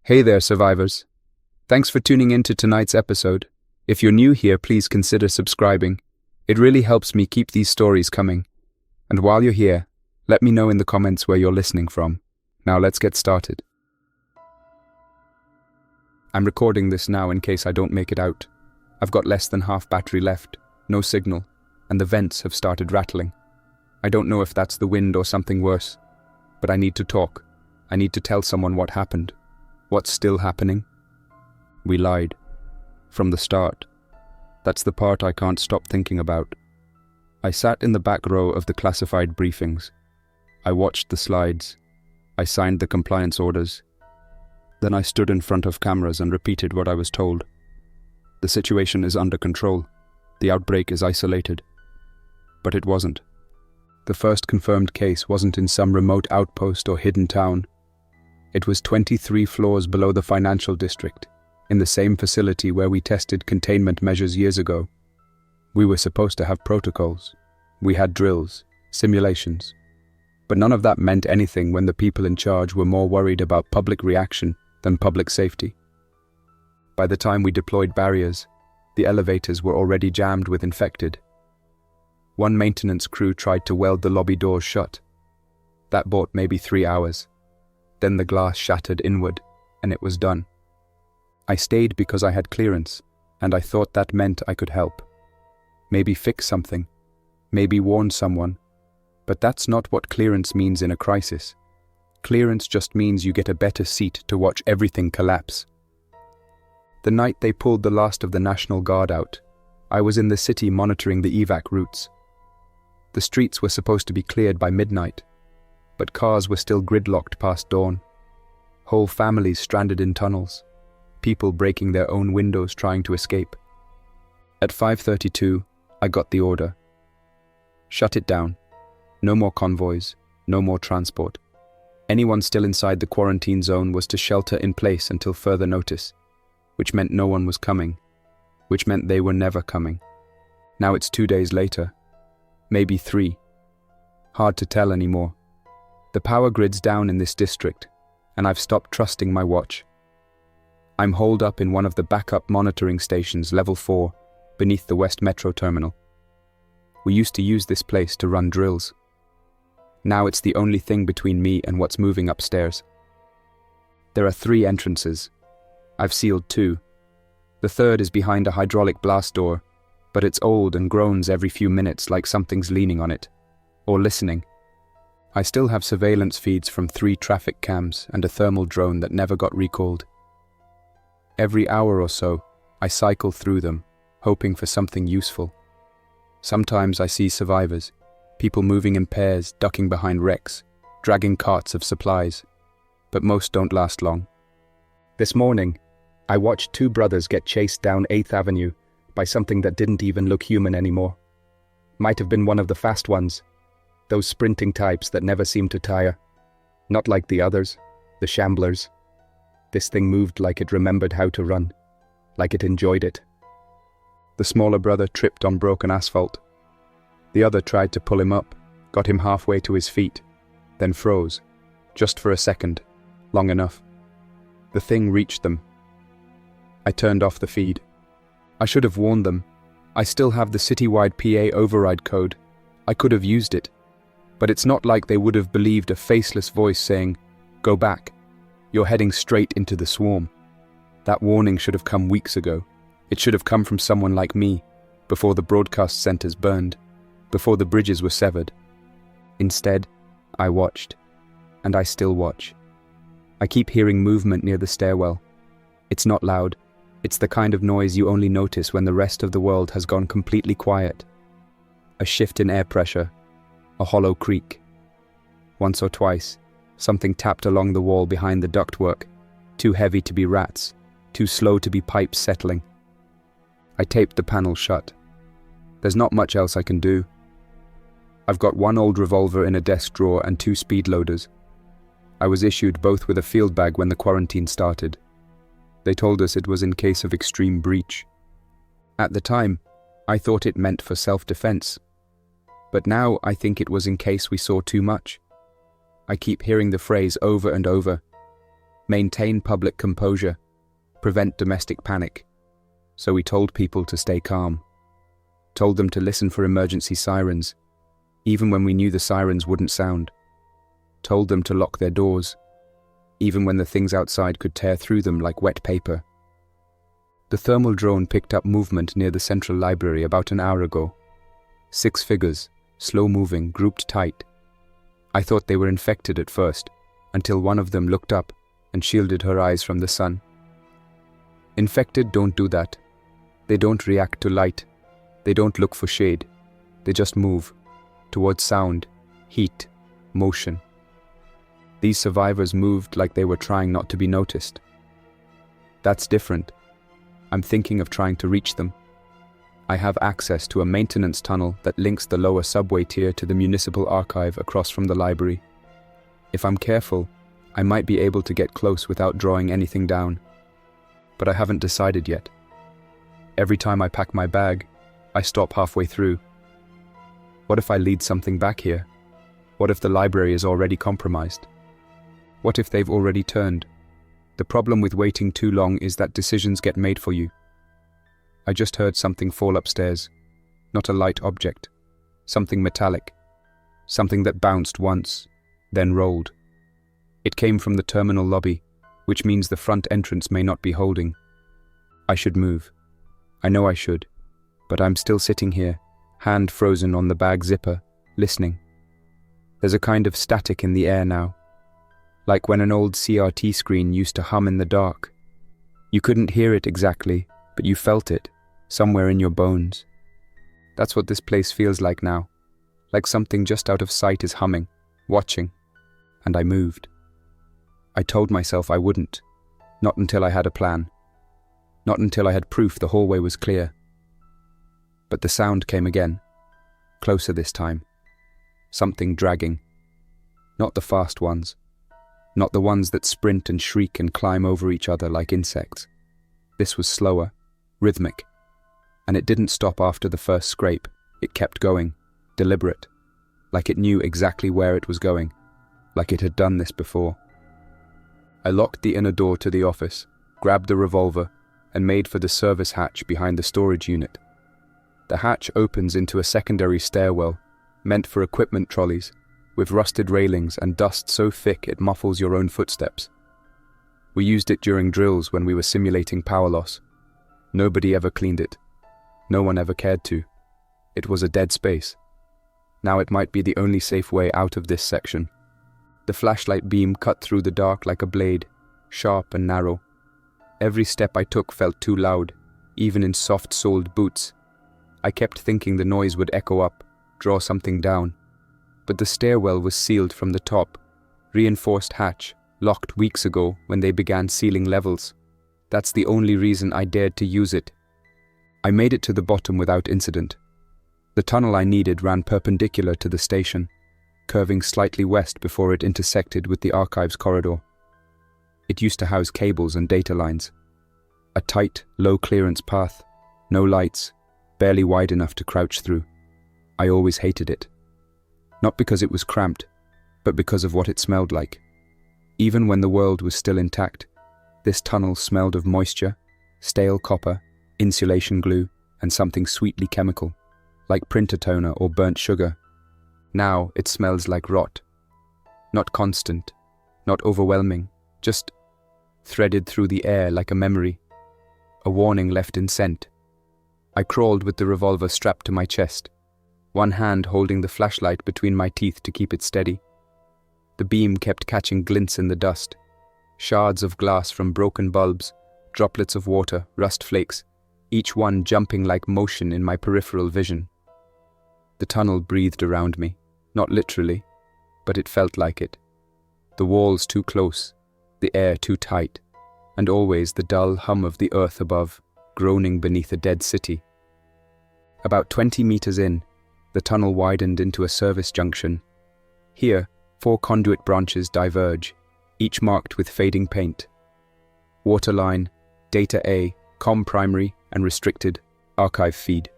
Hey there, survivors. Thanks for tuning in to tonight's episode. If you're new here, please consider subscribing. It really helps me keep these stories coming. And while you're here, let me know in the comments where you're listening from. Now let's get started. I'm recording this now in case I don't make it out. I've got less than half battery left, no signal, and the vents have started rattling. I don't know if that's the wind or something worse, but I need to talk. I need to tell someone what happened. What's still happening? We lied. From the start. That's the part I can't stop thinking about. I sat in the back row of the classified briefings. I watched the slides. I signed the compliance orders. Then I stood in front of cameras and repeated what I was told. The situation is under control. The outbreak is isolated. But it wasn't. The first confirmed case wasn't in some remote outpost or hidden town. It was 23 floors below the financial district, in the same facility where we tested containment measures years ago. We were supposed to have protocols. We had drills, simulations. But none of that meant anything when the people in charge were more worried about public reaction than public safety. By the time we deployed barriers, the elevators were already jammed with infected. One maintenance crew tried to weld the lobby doors shut. That bought maybe 3 hours. Then the glass shattered inward, and it was done. I stayed because I had clearance, and I thought that meant I could help. Maybe fix something, maybe warn someone. But that's not what clearance means in a crisis. Clearance just means you get a better seat to watch everything collapse. The night they pulled the last of the National Guard out, I was in the city monitoring the evac routes. The streets were supposed to be cleared by midnight, but cars were still gridlocked past dawn. Whole families stranded in tunnels, people breaking their own windows trying to escape. At 5:32, I got the order. Shut it down. No more convoys, no more transport. Anyone still inside the quarantine zone was to shelter in place until further notice, which meant no one was coming, which meant they were never coming. Now it's 2 days later, maybe 3. Hard to tell anymore. The power grid's down in this district, and I've stopped trusting my watch. I'm holed up in one of the backup monitoring stations, level 4, beneath the West Metro terminal. We used to use this place to run drills. Now it's the only thing between me and what's moving upstairs. There are 3 entrances. I've sealed 2. The third is behind a hydraulic blast door, but it's old and groans every few minutes like something's leaning on it, or listening. I still have surveillance feeds from 3 traffic cams and a thermal drone that never got recalled. Every hour or so, I cycle through them, hoping for something useful. Sometimes I see survivors, people moving in pairs, ducking behind wrecks, dragging carts of supplies, but most don't last long. This morning, I watched 2 brothers get chased down 8th Avenue by something that didn't even look human anymore. Might have been one of the fast ones. Those sprinting types that never seem to tire. Not like the others, the shamblers. This thing moved like it remembered how to run, like it enjoyed it. The smaller brother tripped on broken asphalt. The other tried to pull him up, got him halfway to his feet, then froze, just for a second, long enough. The thing reached them. I turned off the feed. I should have warned them. I still have the citywide PA override code. I could have used it. But it's not like they would have believed a faceless voice saying, "Go back. You're heading straight into the swarm." That warning should have come weeks ago. It should have come from someone like me, before the broadcast centers burned, before the bridges were severed. Instead, I watched. And I still watch. I keep hearing movement near the stairwell. It's not loud. It's the kind of noise you only notice when the rest of the world has gone completely quiet. A shift in air pressure. A hollow creak. Once or twice, something tapped along the wall behind the ductwork, too heavy to be rats, too slow to be pipes settling. I taped the panel shut. There's not much else I can do. I've got 1 old revolver in a desk drawer and 2 speed loaders. I was issued both with a field bag when the quarantine started. They told us it was in case of extreme breach. At the time, I thought it meant for self-defense. But now I think it was in case we saw too much. I keep hearing the phrase over and over. Maintain public composure. Prevent domestic panic. So we told people to stay calm. Told them to listen for emergency sirens, even when we knew the sirens wouldn't sound. Told them to lock their doors, even when the things outside could tear through them like wet paper. The thermal drone picked up movement near the central library about an hour ago. 6 figures, slow-moving, grouped tight. I thought they were infected at first, until one of them looked up and shielded her eyes from the sun. Infected don't do that. They don't react to light. They don't look for shade. They just move towards sound, heat, motion. These survivors moved like they were trying not to be noticed. That's different. I'm thinking of trying to reach them. I have access to a maintenance tunnel that links the lower subway tier to the municipal archive across from the library. If I'm careful, I might be able to get close without drawing anything down. But I haven't decided yet. Every time I pack my bag, I stop halfway through. What if I lead something back here? What if the library is already compromised? What if they've already turned? The problem with waiting too long is that decisions get made for you. I just heard something fall upstairs. Not a light object. Something metallic. Something that bounced once, then rolled. It came from the terminal lobby, which means the front entrance may not be holding. I should move. I know I should, but I'm still sitting here, hand frozen on the bag zipper, listening. There's a kind of static in the air now, like when an old CRT screen used to hum in the dark. You couldn't hear it exactly, but you felt it, somewhere in your bones. That's what this place feels like now, like something just out of sight is humming, watching, and I moved. I told myself I wouldn't, not until I had a plan, not until I had proof the hallway was clear. But the sound came again, closer this time, something dragging. Not the fast ones, not the ones that sprint and shriek and climb over each other like insects. This was slower, rhythmic, and it didn't stop after the first scrape. It kept going, deliberate, like it knew exactly where it was going, like it had done this before. I locked the inner door to the office, grabbed the revolver, and made for the service hatch behind the storage unit. The hatch opens into a secondary stairwell, meant for equipment trolleys, with rusted railings and dust so thick it muffles your own footsteps. We used it during drills when we were simulating power loss. Nobody ever cleaned it. No one ever cared to. It was a dead space. Now it might be the only safe way out of this section. The flashlight beam cut through the dark like a blade, sharp and narrow. Every step I took felt too loud, even in soft-soled boots. I kept thinking the noise would echo up, draw something down. But the stairwell was sealed from the top, reinforced hatch, locked weeks ago when they began sealing levels. That's the only reason I dared to use it. I made it to the bottom without incident. The tunnel I needed ran perpendicular to the station, curving slightly west before it intersected with the archives corridor. It used to house cables and data lines. A tight, low-clearance path, no lights, barely wide enough to crouch through. I always hated it. Not because it was cramped, but because of what it smelled like. Even when the world was still intact, this tunnel smelled of moisture, stale copper, insulation glue, and something sweetly chemical, like printer toner or burnt sugar. Now it smells like rot. Not constant, not overwhelming, just threaded through the air like a memory, a warning left in scent. I crawled with the revolver strapped to my chest, one hand holding the flashlight between my teeth to keep it steady. The beam kept catching glints in the dust, shards of glass from broken bulbs, droplets of water, rust flakes, each one jumping like motion in my peripheral vision. The tunnel breathed around me, not literally, but it felt like it. The walls too close, the air too tight, and always the dull hum of the earth above, groaning beneath a dead city. About 20 meters in, the tunnel widened into a service junction. Here, 4 conduit branches diverge, each marked with fading paint. Water line, data A, com primary and restricted, archive feed.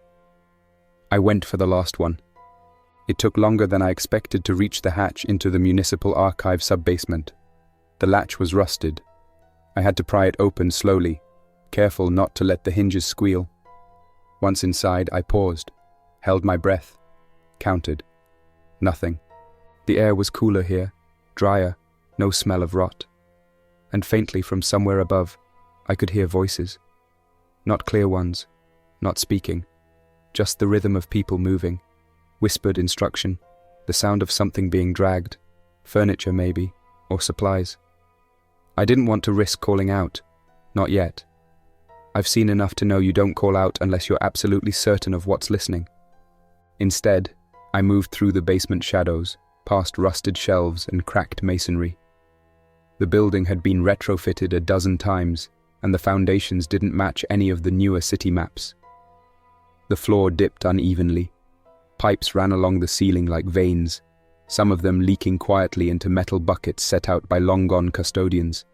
I went for the last one. It took longer than I expected to reach the hatch into the municipal archive sub-basement. The latch was rusted, I had to pry it open slowly, careful not to let the hinges squeal. Once inside, I paused, held my breath, counted. Nothing. The air was cooler here, drier, no smell of rot. And faintly from somewhere above, I could hear voices. Not clear ones, not speaking, just the rhythm of people moving, whispered instruction, the sound of something being dragged, furniture maybe, or supplies. I didn't want to risk calling out, not yet. I've seen enough to know you don't call out unless you're absolutely certain of what's listening. Instead, I moved through the basement shadows, past rusted shelves and cracked masonry. The building had been retrofitted a dozen times, and the foundations didn't match any of the newer city maps. The floor dipped unevenly. Pipes ran along the ceiling like veins, some of them leaking quietly into metal buckets set out by long-gone custodians.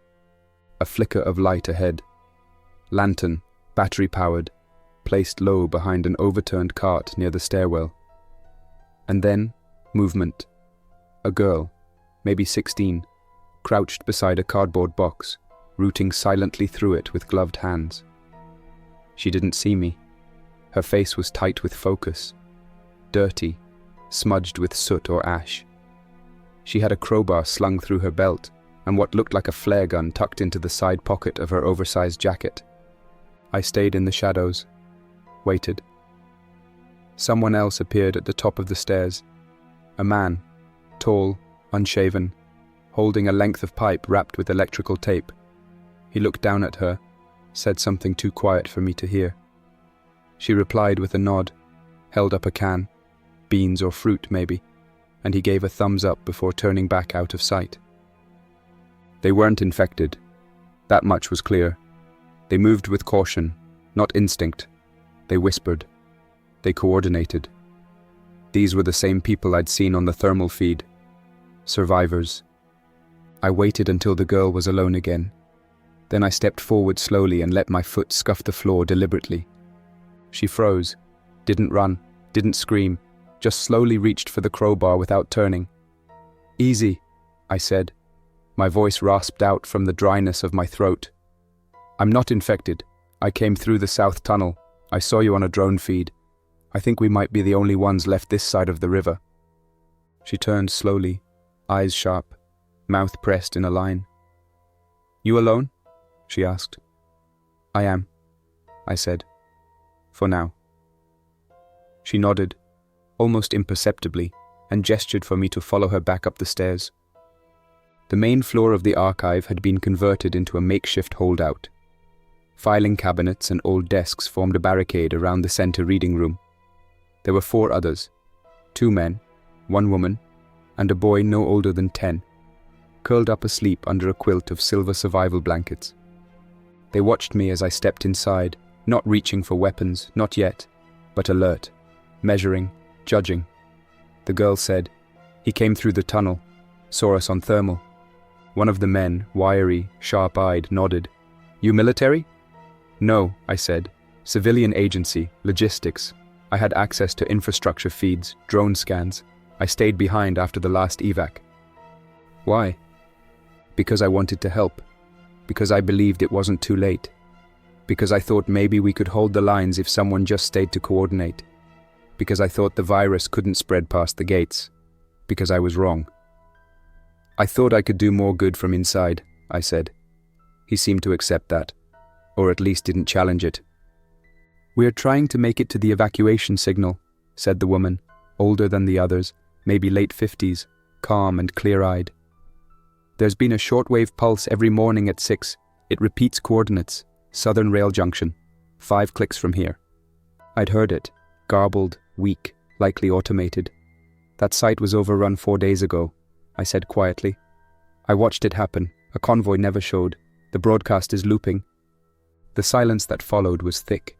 A flicker of light ahead. Lantern, battery-powered, placed low behind an overturned cart near the stairwell. And then, movement. A girl, maybe 16, crouched beside a cardboard box, rooting silently through it with gloved hands. She didn't see me. Her face was tight with focus, dirty, smudged with soot or ash. She had a crowbar slung through her belt and what looked like a flare gun tucked into the side pocket of her oversized jacket. I stayed in the shadows, waited. Someone else appeared at the top of the stairs. A man, tall, unshaven, holding a length of pipe wrapped with electrical tape. He looked down at her, said something too quiet for me to hear. She replied with a nod, held up a can, beans or fruit maybe, and he gave a thumbs up before turning back out of sight. They weren't infected. That much was clear. They moved with caution, not instinct. They whispered. They coordinated. These were the same people I'd seen on the thermal feed. Survivors. I waited until the girl was alone again. Then I stepped forward slowly and let my foot scuff the floor deliberately. She froze, didn't run, didn't scream, just slowly reached for the crowbar without turning. "Easy," I said. My voice rasped out from the dryness of my throat. "I'm not infected. I came through the south tunnel. I saw you on a drone feed. I think we might be the only ones left this side of the river." She turned slowly, eyes sharp, mouth pressed in a line. "You alone?" she asked. "I am," I said. "For now." She nodded, almost imperceptibly, and gestured for me to follow her back up the stairs. The main floor of the archive had been converted into a makeshift holdout. Filing cabinets and old desks formed a barricade around the center reading room. There were 4 others, 2 men, 1 woman, and a boy no older than 10, curled up asleep under a quilt of silver survival blankets. They watched me as I stepped inside, not reaching for weapons, not yet, but alert, measuring, judging. The girl said, "He came through the tunnel, saw us on thermal." One of the men, wiry, sharp-eyed, nodded. "You military?" "No," I said. "Civilian agency, logistics. I had access to infrastructure feeds, drone scans. I stayed behind after the last evac." "Why?" "Because I wanted to help. Because I believed it wasn't too late. Because I thought maybe we could hold the lines if someone just stayed to coordinate. Because I thought the virus couldn't spread past the gates. Because I was wrong." "I thought I could do more good from inside," I said. He seemed to accept that, or at least didn't challenge it. "We're trying to make it to the evacuation signal," said the woman, older than the others, maybe late 50s, calm and clear-eyed. "There's been a shortwave pulse every morning at 6. It repeats coordinates, Southern Rail Junction, 5 clicks from here." I'd heard it, garbled, weak, likely automated. "That site was overrun 4 days ago," I said quietly. "I watched it happen. A convoy never showed. The broadcast is looping." The silence that followed was thick.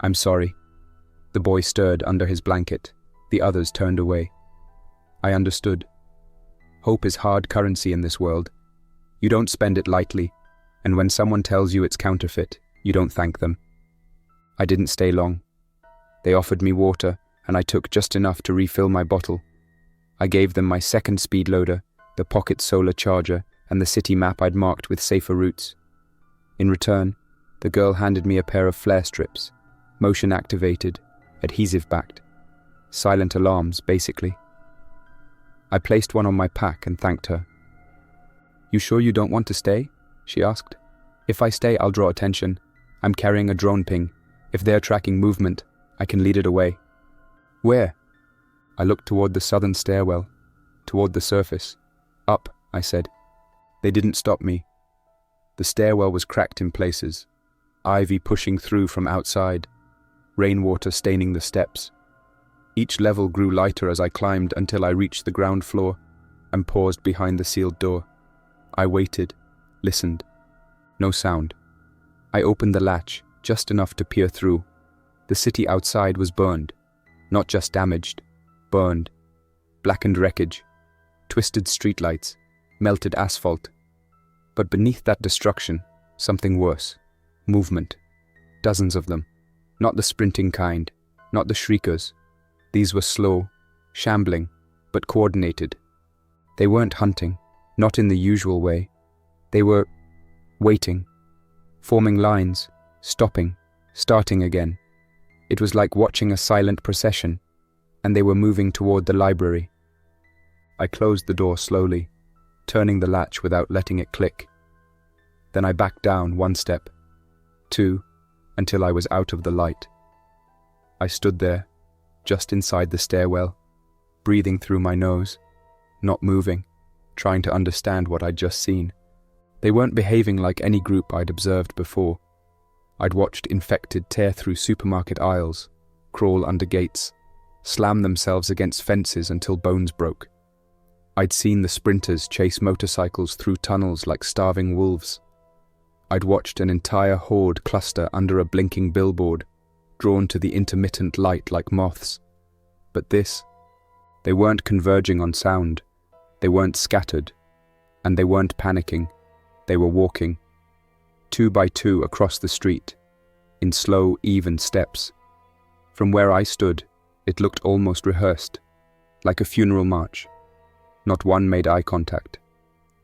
"I'm sorry." The boy stirred under his blanket. The others turned away. I understood. Hope is hard currency in this world. You don't spend it lightly, and when someone tells you it's counterfeit, you don't thank them. I didn't stay long. They offered me water, and I took just enough to refill my bottle. I gave them my second speed loader, the pocket solar charger, and the city map I'd marked with safer routes. In return, the girl handed me a pair of flare strips, motion-activated, adhesive-backed. Silent alarms, basically. I placed one on my pack and thanked her. "You sure you don't want to stay?" she asked. "If I stay, I'll draw attention. I'm carrying a drone ping. If they're tracking movement, I can lead it away." "Where?" I looked toward the southern stairwell, toward the surface. "Up," I said. They didn't stop me. The stairwell was cracked in places, ivy pushing through from outside, rainwater staining the steps. Each level grew lighter as I climbed until I reached the ground floor and paused behind the sealed door. I waited, listened. No sound. I opened the latch, just enough to peer through. The city outside was burned. Not just damaged. Burned. Blackened wreckage. Twisted streetlights. Melted asphalt. But beneath that destruction, something worse. Movement. Dozens of them. Not the sprinting kind. Not the shriekers. These were slow, shambling, but coordinated. They weren't hunting, not in the usual way. They were waiting, forming lines, stopping, starting again. It was like watching a silent procession, and they were moving toward the library. I closed the door slowly, turning the latch without letting it click. Then I backed down one step, two, until I was out of the light. I stood there, just inside the stairwell, breathing through my nose, not moving, trying to understand what I'd just seen. They weren't behaving like any group I'd observed before. I'd watched infected tear through supermarket aisles, crawl under gates, slam themselves against fences until bones broke. I'd seen the sprinters chase motorcycles through tunnels like starving wolves. I'd watched an entire horde cluster under a blinking billboard, drawn to the intermittent light like moths. But they weren't converging on sound, they weren't scattered, and they weren't panicking. They were walking, 2 by 2 across the street, in slow, even steps. From where I stood, it looked almost rehearsed, like a funeral march. Not one made eye contact,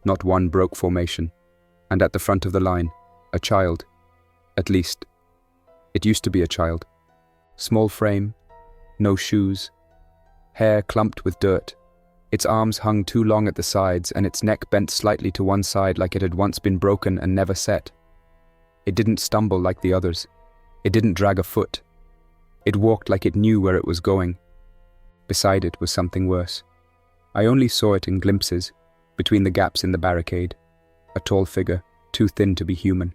not one broke formation, and at the front of the line, a child, at least. It used to be a child. Small frame, no shoes, hair clumped with dirt. Its arms hung too long at the sides and its neck bent slightly to one side like it had once been broken and never set. It didn't stumble like the others. It didn't drag a foot. It walked like it knew where it was going. Beside it was something worse. I only saw it in glimpses, between the gaps in the barricade. A tall figure, too thin to be human.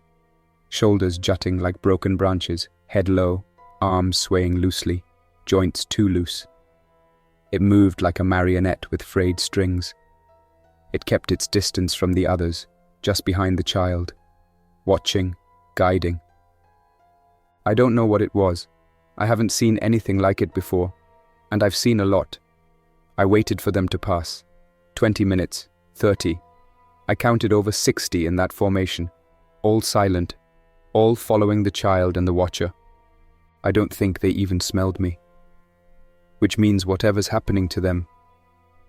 Shoulders jutting like broken branches, head low, arms swaying loosely, joints too loose. It moved like a marionette with frayed strings. It kept its distance from the others, just behind the child, watching, guiding. I don't know what it was. I haven't seen anything like it before, and I've seen a lot. I waited for them to pass. 20 minutes, 30. I counted over 60 in that formation, all silent, all following the child and the watcher. I don't think they even smelled me. Which means whatever's happening to them,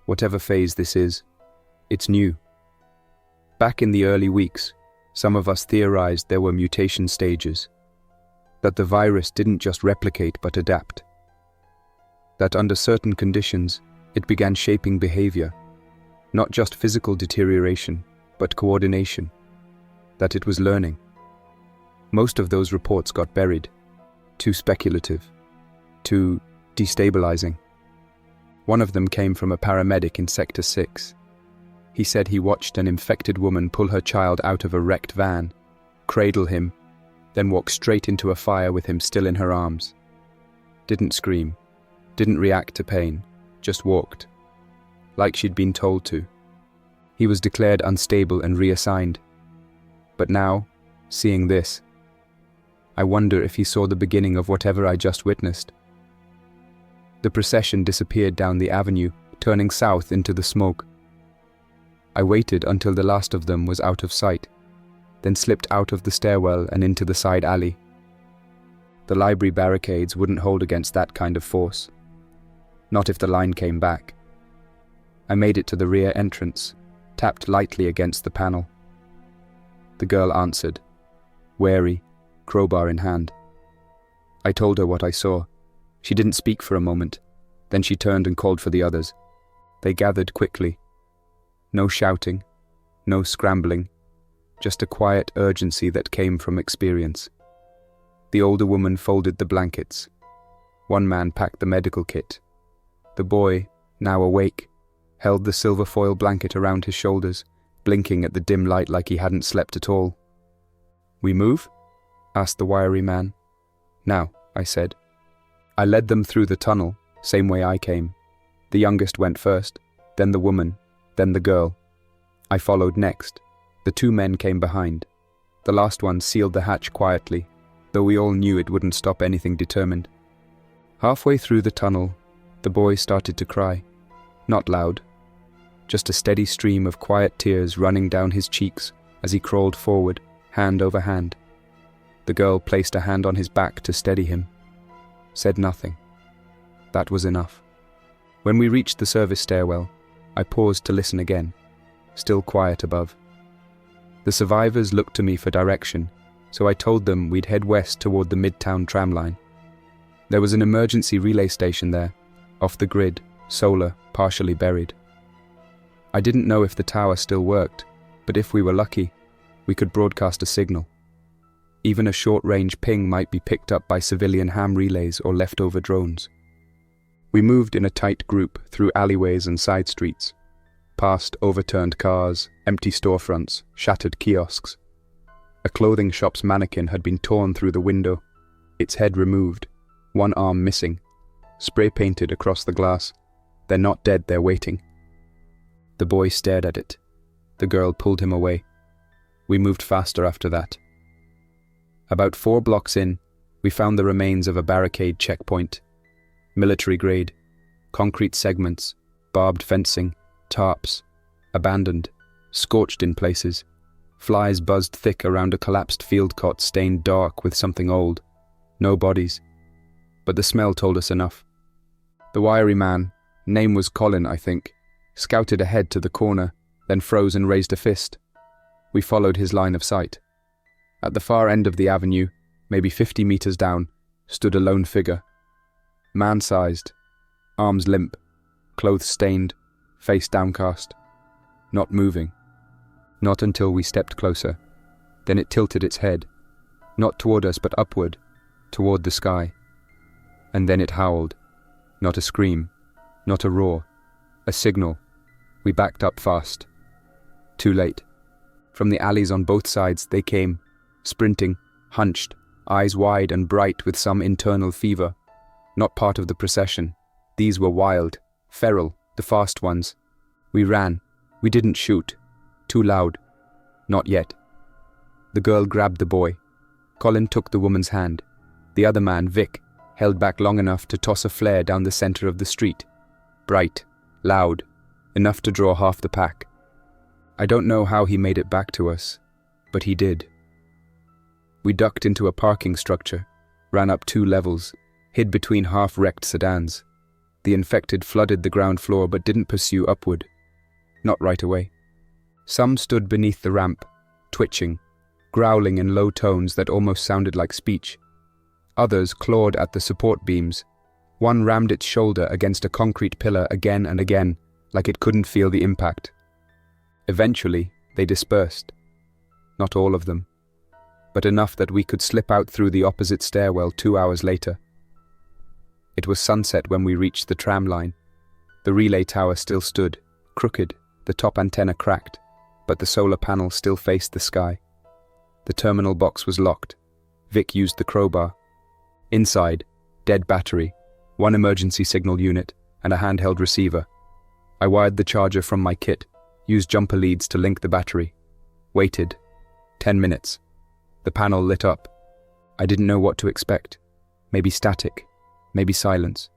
whatever phase this is, it's new. Back in the early weeks, some of us theorized there were mutation stages, that the virus didn't just replicate but adapt, that under certain conditions, it began shaping behavior, not just physical deterioration, but coordination, that it was learning. Most of those reports got buried, too speculative, too destabilizing. One of them came from a paramedic in Sector 6. He said he watched an infected woman pull her child out of a wrecked van, cradle him, then walk straight into a fire with him still in her arms. Didn't scream, didn't react to pain, just walked, like she'd been told to. He was declared unstable and reassigned. But now, seeing this, I wonder if he saw the beginning of whatever I just witnessed. The procession disappeared down the avenue, turning south into the smoke. I waited until the last of them was out of sight, then slipped out of the stairwell and into the side alley. The library barricades wouldn't hold against that kind of force. Not if the line came back. I made it to the rear entrance, tapped lightly against the panel. The girl answered, wary, crowbar in hand. I told her what I saw. She didn't speak for a moment. Then she turned and called for the others. They gathered quickly. No shouting, no scrambling, just a quiet urgency that came from experience. The older woman folded the blankets. One man packed the medical kit. The boy, now awake, held the silver foil blanket around his shoulders, blinking at the dim light like he hadn't slept at all. "We move?" asked the wiry man. "Now," I said. I led them through the tunnel, same way I came. The youngest went first, then the woman, then the girl. I followed next. The two men came behind. The last one sealed the hatch quietly, though we all knew it wouldn't stop anything determined. Halfway through the tunnel, the boy started to cry. Not loud, just a steady stream of quiet tears running down his cheeks as he crawled forward, hand over hand. The girl placed a hand on his back to steady him. Said nothing. That was enough. When we reached the service stairwell, I paused to listen again, still quiet above. The survivors looked to me for direction, so I told them we'd head west toward the Midtown tram line. There was an emergency relay station there, off the grid, solar, partially buried. I didn't know if the tower still worked, but if we were lucky, we could broadcast a signal. Even a short-range ping might be picked up by civilian ham relays or leftover drones. We moved in a tight group through alleyways and side streets, past overturned cars, empty storefronts, shattered kiosks. A clothing shop's mannequin had been torn through the window, its head removed, one arm missing, spray-painted across the glass. "They're not dead, they're waiting." The boy stared at it. The girl pulled him away. We moved faster after that. About 4 blocks in, we found the remains of a barricade checkpoint. Military grade, concrete segments, barbed fencing, tarps, abandoned, scorched in places. Flies buzzed thick around a collapsed field cot stained dark with something old. No bodies. But the smell told us enough. The wiry man, name was Colin, I think, scouted ahead to the corner, then froze and raised a fist. We followed his line of sight. At the far end of the avenue, maybe 50 meters down, stood a lone figure. Man-sized, arms limp, clothes stained, face downcast. Not moving. Not until we stepped closer. Then it tilted its head, not toward us but upward, toward the sky. And then it howled. Not a scream, not a roar, a signal. We backed up fast. Too late. From the alleys on both sides they came, sprinting, hunched, eyes wide and bright with some internal fever. Not part of the procession. These were wild, feral, the fast ones. We ran. We didn't shoot. Too loud. Not yet. The girl grabbed the boy. Colin took the woman's hand. The other man, Vic, held back long enough to toss a flare down the center of the street. Bright, loud, enough to draw half the pack. I don't know how he made it back to us, but he did. We ducked into a parking structure, ran up 2 levels, hid between half-wrecked sedans. The infected flooded the ground floor but didn't pursue upward. Not right away. Some stood beneath the ramp, twitching, growling in low tones that almost sounded like speech. Others clawed at the support beams. One rammed its shoulder against a concrete pillar again and again, like it couldn't feel the impact. Eventually, they dispersed. Not all of them, but enough that we could slip out through the opposite stairwell 2 hours later. It was sunset when we reached the tram line. The relay tower still stood, crooked, the top antenna cracked, but the solar panel still faced the sky. The terminal box was locked. Vic used the crowbar. Inside, dead battery, 1 emergency signal unit, and a handheld receiver. I wired the charger from my kit, used jumper leads to link the battery. Waited. 10 minutes. The panel lit up. I didn't know what to expect. Maybe static, maybe silence.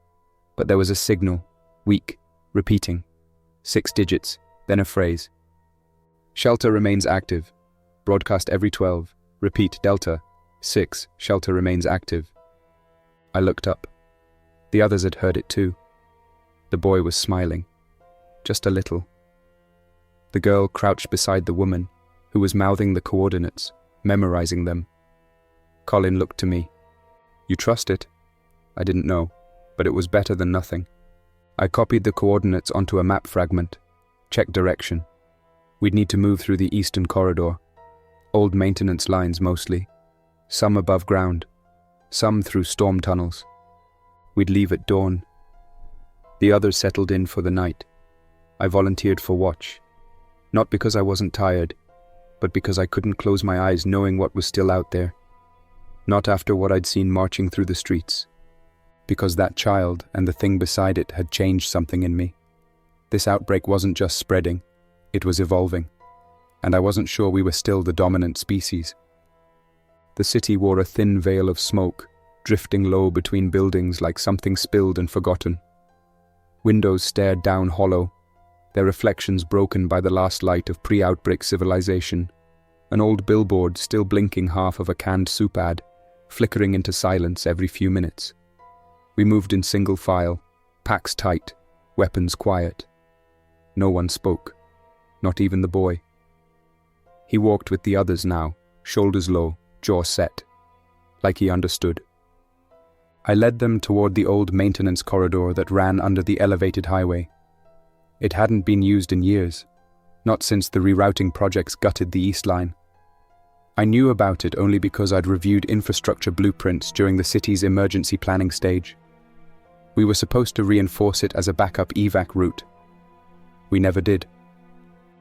But there was a signal, weak, repeating. 6 digits, then a phrase. Shelter remains active. Broadcast every 12. Repeat, Delta. 6, shelter remains active. I looked up. The others had heard it too. The boy was smiling. Just a little. The girl crouched beside the woman, who was mouthing the coordinates, memorizing them. Colin looked to me. "You trust it?" I didn't know, but it was better than nothing. I copied the coordinates onto a map fragment, checked direction. We'd need to move through the eastern corridor. Old maintenance lines mostly, some above ground, some through storm tunnels. We'd leave at dawn. The others settled in for the night. I volunteered for watch, not because I wasn't tired, but because I couldn't close my eyes knowing what was still out there. Not after what I'd seen marching through the streets. Because that child and the thing beside it had changed something in me. This outbreak wasn't just spreading, it was evolving. And I wasn't sure we were still the dominant species. The city wore a thin veil of smoke, drifting low between buildings like something spilled and forgotten. Windows stared down hollow, their reflections broken by the last light of pre-outbreak civilization. An old billboard still blinking half of a canned soup ad, flickering into silence every few minutes. We moved in single file, packs tight, weapons quiet. No one spoke, not even the boy. He walked with the others now, shoulders low, jaw set, like he understood. I led them toward the old maintenance corridor that ran under the elevated highway. It hadn't been used in years, not since the rerouting projects gutted the East Line. I knew about it only because I'd reviewed infrastructure blueprints during the city's emergency planning stage. We were supposed to reinforce it as a backup evac route. We never did.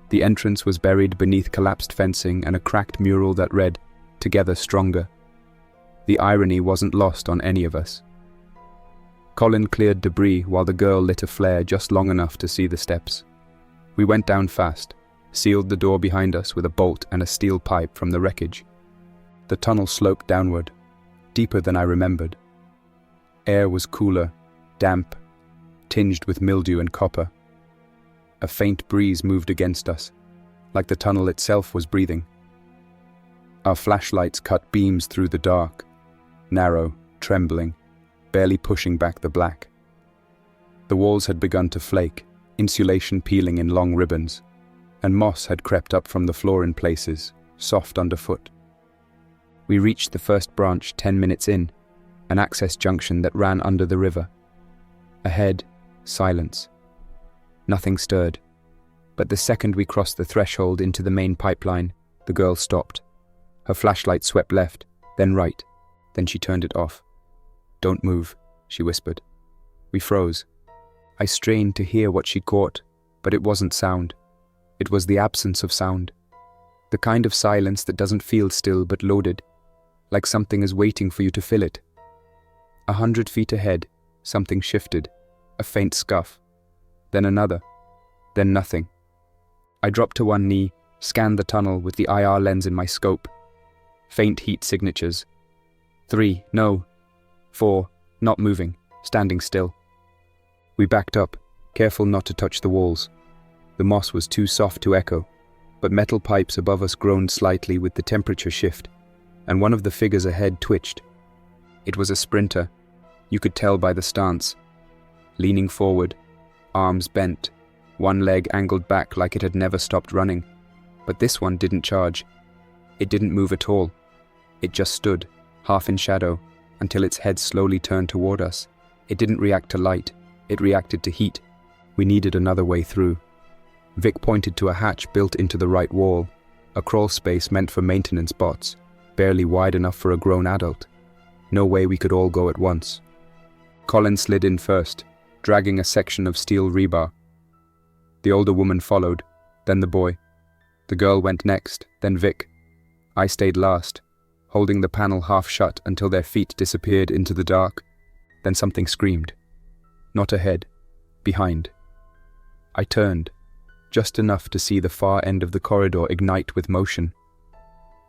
The entrance was buried beneath collapsed fencing and a cracked mural that read, "Together Stronger." The irony wasn't lost on any of us. Colin cleared debris while the girl lit a flare just long enough to see the steps. We went down fast, sealed the door behind us with a bolt and a steel pipe from the wreckage. The tunnel sloped downward, deeper than I remembered. Air was cooler, damp, tinged with mildew and copper. A faint breeze moved against us, like the tunnel itself was breathing. Our flashlights cut beams through the dark, narrow, trembling, barely pushing back the black. The walls had begun to flake, insulation peeling in long ribbons, and moss had crept up from the floor in places, soft underfoot. We reached the first branch 10 minutes in, an access junction that ran under the river. Ahead, silence. Nothing stirred, but the second we crossed the threshold into the main pipeline, the girl stopped. Her flashlight swept left, then right, then she turned it off. "Don't move," she whispered. We froze. I strained to hear what she caught, but it wasn't sound. It was the absence of sound. The kind of silence that doesn't feel still but loaded, like something is waiting for you to fill it. 100 feet ahead, something shifted, a faint scuff. Then another. Then nothing. I dropped to one knee, scanned the tunnel with the IR lens in my scope. Faint heat signatures. 3, no. 4, not moving, standing still. We backed up, careful not to touch the walls. The moss was too soft to echo, but metal pipes above us groaned slightly with the temperature shift, and one of the figures ahead twitched. It was a sprinter. You could tell by the stance. Leaning forward, arms bent, one leg angled back like it had never stopped running. But this one didn't charge. It didn't move at all. It just stood, half in shadow, until its head slowly turned toward us. It didn't react to light. It reacted to heat. We needed another way through. Vic pointed to a hatch built into the right wall, a crawl space meant for maintenance bots, barely wide enough for a grown adult. No way we could all go at once. Colin slid in first, dragging a section of steel rebar. The older woman followed, then the boy. The girl went next, then Vic. I stayed last, holding the panel half shut until their feet disappeared into the dark. Then something screamed. Not ahead, behind. I turned, just enough to see the far end of the corridor ignite with motion.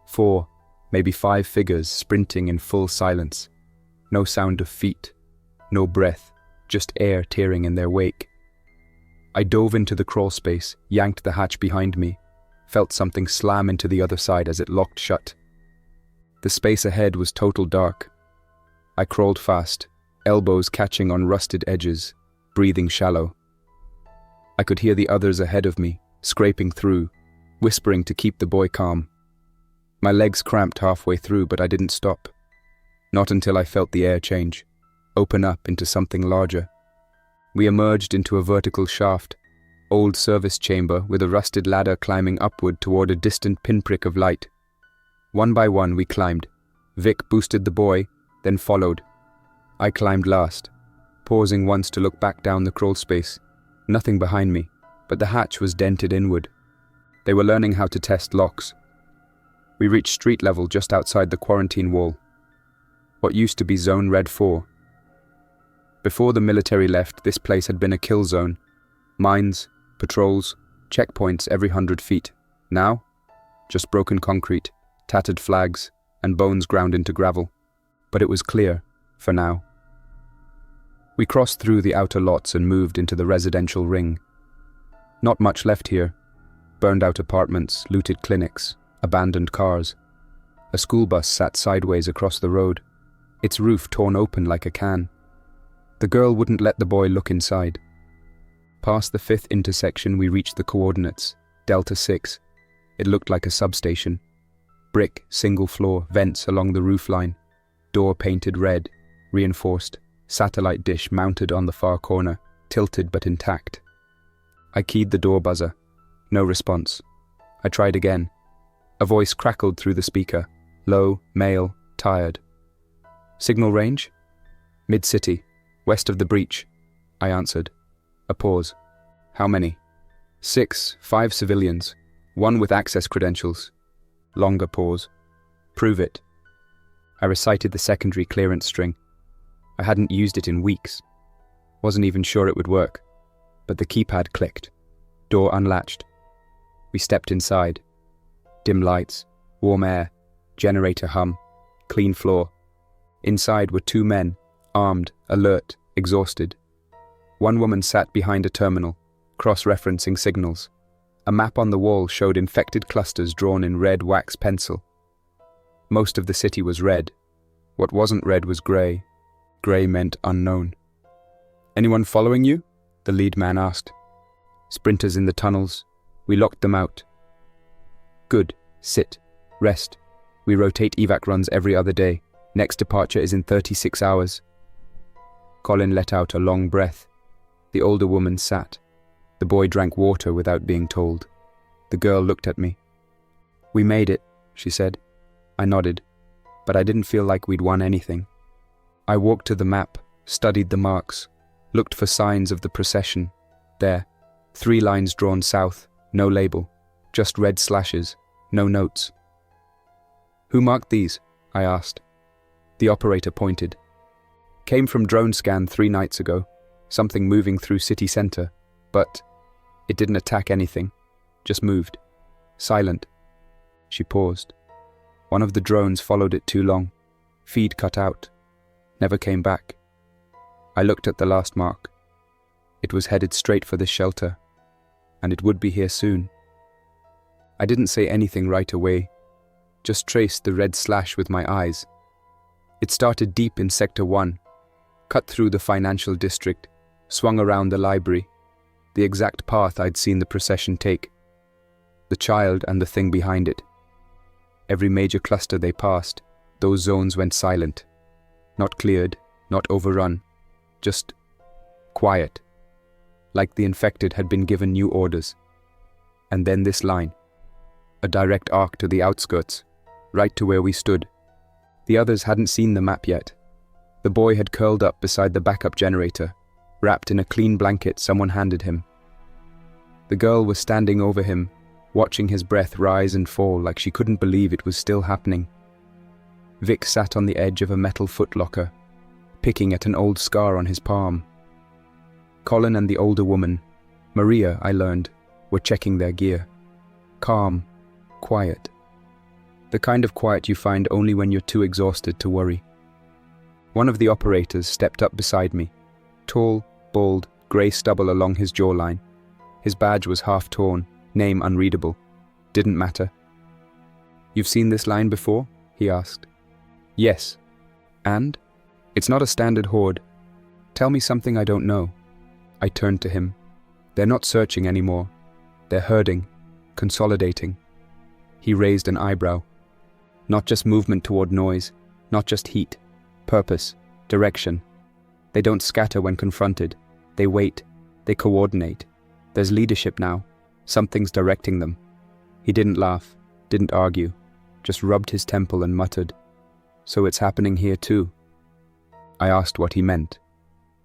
4, maybe 5 figures sprinting in full silence. No sound of feet, no breath, just air tearing in their wake. I dove into the crawl space, yanked the hatch behind me, felt something slam into the other side as it locked shut. The space ahead was total dark. I crawled fast, elbows catching on rusted edges, breathing shallow. I could hear the others ahead of me, scraping through, whispering to keep the boy calm. My legs cramped halfway through, but I didn't stop. Not until I felt the air change, open up into something larger. We emerged into a vertical shaft, old service chamber with a rusted ladder climbing upward toward a distant pinprick of light. One by one we climbed. Vic boosted the boy, then followed. I climbed last, pausing once to look back down the crawl space. Nothing behind me, but the hatch was dented inward. They were learning how to test locks. We reached street level just outside the quarantine wall. What used to be Zone Red 4. Before the military left, this place had been a kill zone. Mines, patrols, checkpoints every 100 feet. Now, just broken concrete, tattered flags, and bones ground into gravel. But it was clear, for now. We crossed through the outer lots and moved into the residential ring. Not much left here. Burned-out apartments, looted clinics, abandoned cars. A school bus sat sideways across the road, its roof torn open like a can. The girl wouldn't let the boy look inside. Past the 5th intersection, we reached the coordinates, Delta 6. It looked like a substation. Brick, single floor, vents along the roofline. Door painted red, reinforced. Satellite dish mounted on the far corner, tilted but intact. I keyed the door buzzer. No response. I tried again. A voice crackled through the speaker. Low, male, tired. Signal range? Mid-city, west of the breach, I answered. A pause. How many? 6, 5 civilians. 1 with access credentials. Longer pause. Prove it. I recited the secondary clearance string. I hadn't used it in weeks. Wasn't even sure it would work. But the keypad clicked. Door unlatched. We stepped inside. Dim lights, warm air, generator hum, clean floor. Inside were 2 men, armed, alert, exhausted. One woman sat behind a terminal, cross-referencing signals. A map on the wall showed infected clusters drawn in red wax pencil. Most of the city was red. What wasn't red was grey. Grey meant unknown. "Anyone following you?" the lead man asked. "Sprinters in the tunnels. We locked them out." "Good. Sit. Rest. We rotate evac runs every other day. Next departure is in 36 hours. Colin let out a long breath. The older woman sat. The boy drank water without being told. The girl looked at me. "We made it," she said. I nodded, but I didn't feel like we'd won anything. I walked to the map, studied the marks, looked for signs of the procession. There, 3 lines drawn south, no label, just red slashes, no notes. "Who marked these?" I asked. The operator pointed. "Came from drone scan 3 nights ago, something moving through city center, but it didn't attack anything, just moved. Silent." She paused. "One of the drones followed it too long. Feed cut out. Never came back." I looked at the last mark. It was headed straight for this shelter, and it would be here soon. I didn't say anything right away, just traced the red slash with my eyes. It started deep in Sector 1, cut through the financial district, swung around the library, the exact path I'd seen the procession take. The child and the thing behind it. Every major cluster they passed, those zones went silent. Not cleared, not overrun, just quiet. Like the infected had been given new orders. And then this line. A direct arc to the outskirts, right to where we stood. The others hadn't seen the map yet. The boy had curled up beside the backup generator, wrapped in a clean blanket someone handed him. The girl was standing over him, watching his breath rise and fall like she couldn't believe it was still happening. Vic sat on the edge of a metal footlocker, picking at an old scar on his palm. Colin and the older woman, Maria, I learned, were checking their gear. Calm, quiet. The kind of quiet you find only when you're too exhausted to worry. One of the operators stepped up beside me. Tall, bald, grey stubble along his jawline. His badge was half torn, name unreadable. Didn't matter. "You've seen this line before?" he asked. "Yes." "And?" "It's not a standard horde. Tell me something I don't know." I turned to him. "They're not searching anymore. They're herding, consolidating. He raised an eyebrow. Not just movement toward noise, not just heat, purpose, direction. They don't scatter when confronted. They wait, they coordinate. There's leadership now. Something's directing them. He didn't laugh, didn't argue, just rubbed his temple and muttered, "So it's happening here too." I asked what he meant.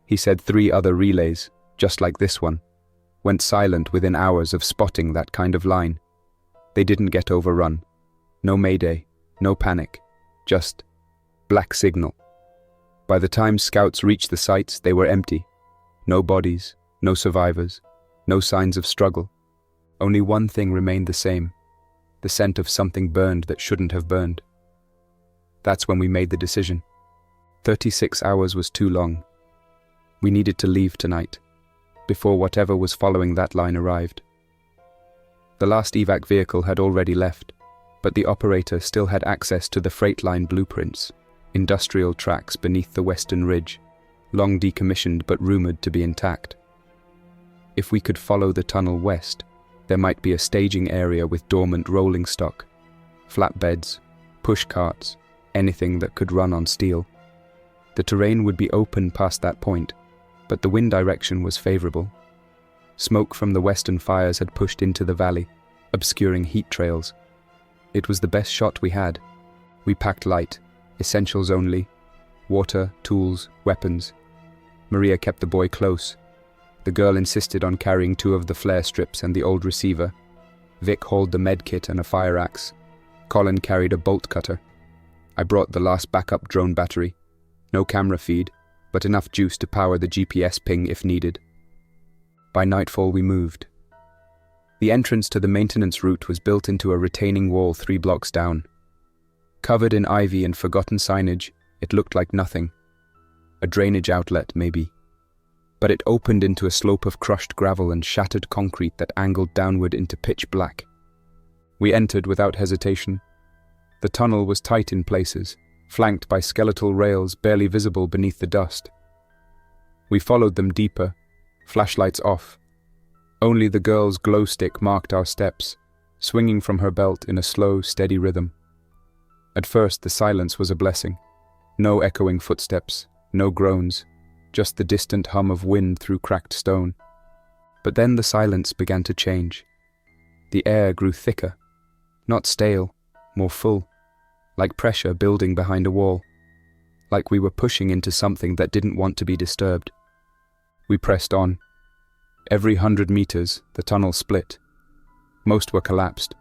He said 3 other relays, just like this one, went silent within hours of spotting that kind of line. They didn't get overrun. No mayday, no panic, just black signal. By the time scouts reached the sites, they were empty. No bodies, no survivors, no signs of struggle. Only one thing remained the same, the scent of something burned that shouldn't have burned. That's when we made the decision. 36 hours was too long. We needed to leave tonight, before whatever was following that line arrived. The last evac vehicle had already left, but the operator still had access to the freight line blueprints, industrial tracks beneath the western ridge, long decommissioned but rumored to be intact. If we could follow the tunnel west, there might be a staging area with dormant rolling stock, flatbeds, push carts, anything that could run on steel. The terrain would be open past that point, but the wind direction was favorable. Smoke from the western fires had pushed into the valley, obscuring heat trails. It was the best shot we had. We packed light, essentials only, water, tools, weapons. Maria kept the boy close. The girl insisted on carrying 2 of the flare strips and the old receiver. Vic hauled the med kit and a fire axe. Colin carried a bolt cutter. I brought the last backup drone battery. No camera feed, but enough juice to power the GPS ping if needed. By nightfall we moved. The entrance to the maintenance route was built into a retaining wall 3 blocks down. Covered in ivy and forgotten signage, it looked like nothing. A drainage outlet, maybe. But it opened into a slope of crushed gravel and shattered concrete that angled downward into pitch black. We entered without hesitation. The tunnel was tight in places, flanked by skeletal rails barely visible beneath the dust. We followed them deeper, flashlights off. Only the girl's glow stick marked our steps, swinging from her belt in a slow, steady rhythm. At first, the silence was a blessing. No echoing footsteps, no groans, just the distant hum of wind through cracked stone. But then the silence began to change. The air grew thicker, not stale, more full, like pressure building behind a wall, like we were pushing into something that didn't want to be disturbed. We pressed on. Every 100 meters, the tunnel split. Most were collapsed.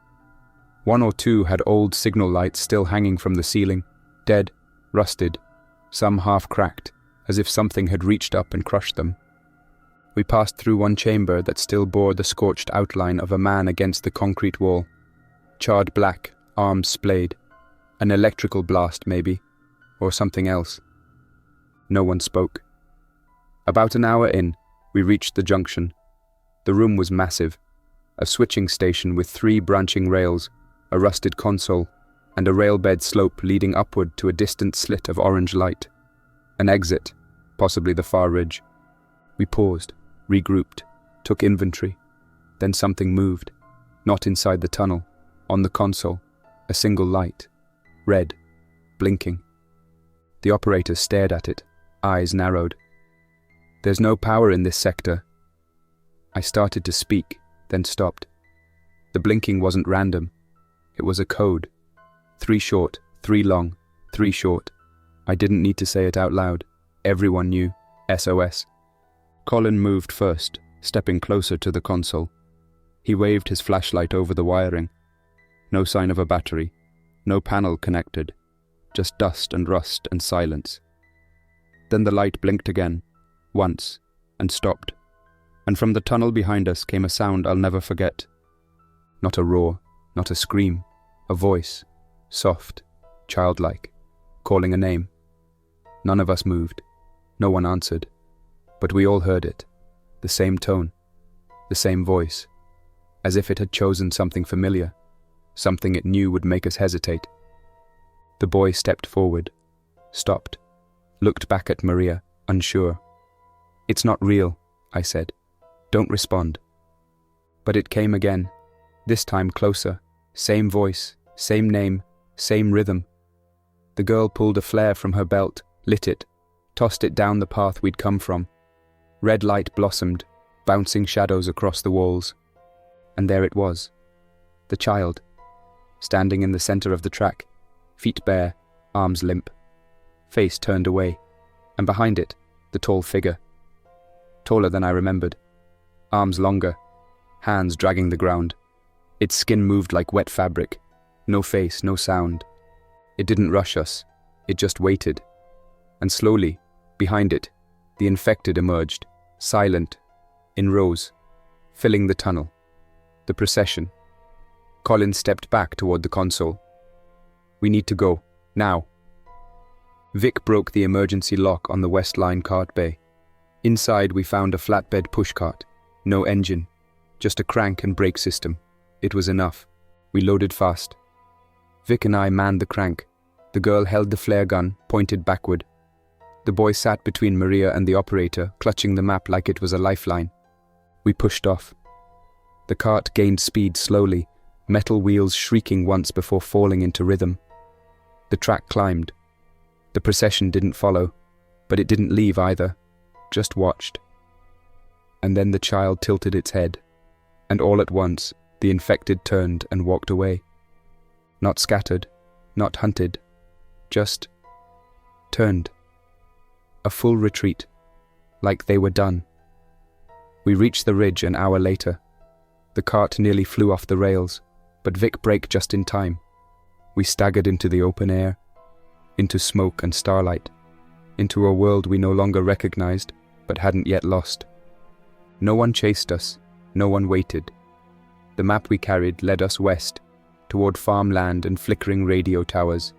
1 or 2 had old signal lights still hanging from the ceiling, dead, rusted, some half-cracked, as if something had reached up and crushed them. We passed through one chamber that still bore the scorched outline of a man against the concrete wall. Charred black, arms splayed. An electrical blast, maybe, or something else. No one spoke. About an hour in, we reached the junction. The room was massive. A switching station with 3 branching rails, a rusted console, and a railbed slope leading upward to a distant slit of orange light. An exit, possibly the far ridge. We paused, regrouped, took inventory. Then something moved. Not inside the tunnel, on the console, a single light. Red, blinking. The operator stared at it, eyes narrowed. "There's no power in this sector." I started to speak, then stopped. The blinking wasn't random. It was a code. 3 short, 3 long, 3 short. I didn't need to say it out loud. Everyone knew. SOS. Colin moved first, stepping closer to the console. He waved his flashlight over the wiring. No sign of a battery. No panel connected, just dust and rust and silence. Then the light blinked again, once, and stopped. And from the tunnel behind us came a sound I'll never forget. Not a roar, not a scream, a voice, soft, childlike, calling a name. None of us moved. No one answered. But we all heard it. The same tone, the same voice, as if it had chosen something familiar. Something it knew would make us hesitate. The boy stepped forward, stopped, looked back at Maria, unsure. "It's not real," I said. "Don't respond." But it came again, this time closer. Same voice, same name, same rhythm. The girl pulled a flare from her belt, lit it, tossed it down the path we'd come from. Red light blossomed, bouncing shadows across the walls. And there it was, the child, standing in the center of the track, feet bare, arms limp, face turned away, and behind it, the tall figure. Taller than I remembered, arms longer, hands dragging the ground. Its skin moved like wet fabric, no face, no sound. It didn't rush us, it just waited. And slowly, behind it, the infected emerged, silent, in rows, filling the tunnel. The procession. Colin stepped back toward the console. We need to go, now. Vic broke the emergency lock on the West Line cart bay. Inside we found a flatbed pushcart. No engine, just a crank and brake system. It was enough. We loaded fast. Vic and I manned the crank. The girl held the flare gun, pointed backward. The boy sat between Maria and the operator, clutching the map like it was a lifeline. We pushed off. The cart gained speed slowly, metal wheels shrieking once before falling into rhythm. The track climbed. The procession didn't follow, but it didn't leave either, just watched. And then the child tilted its head, and all at once, the infected turned and walked away. Not scattered, not hunted, just turned. A full retreat, like they were done. We reached the ridge an hour later. The cart nearly flew off the rails, but Vic braked just in time. We staggered into the open air, into smoke and starlight, into a world we no longer recognized, but hadn't yet lost. No one chased us, no one waited. The map we carried led us west, toward farmland and flickering radio towers.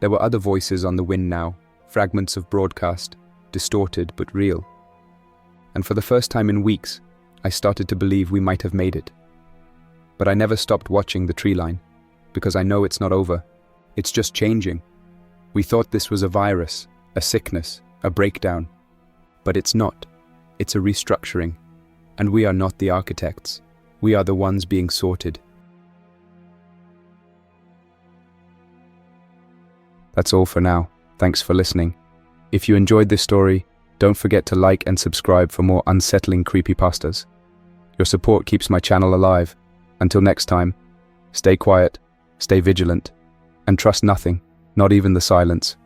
There were other voices on the wind now, fragments of broadcast, distorted but real. And for the first time in weeks, I started to believe we might have made it. But I never stopped watching the tree line, because I know it's not over. It's just changing. We thought this was a virus, a sickness, a breakdown. But it's not. It's a restructuring. And we are not the architects. We are the ones being sorted. That's all for now. Thanks for listening. If you enjoyed this story, don't forget to like and subscribe for more unsettling creepypastas. Your support keeps my channel alive. Until next time, stay quiet, stay vigilant, and trust nothing, not even the silence.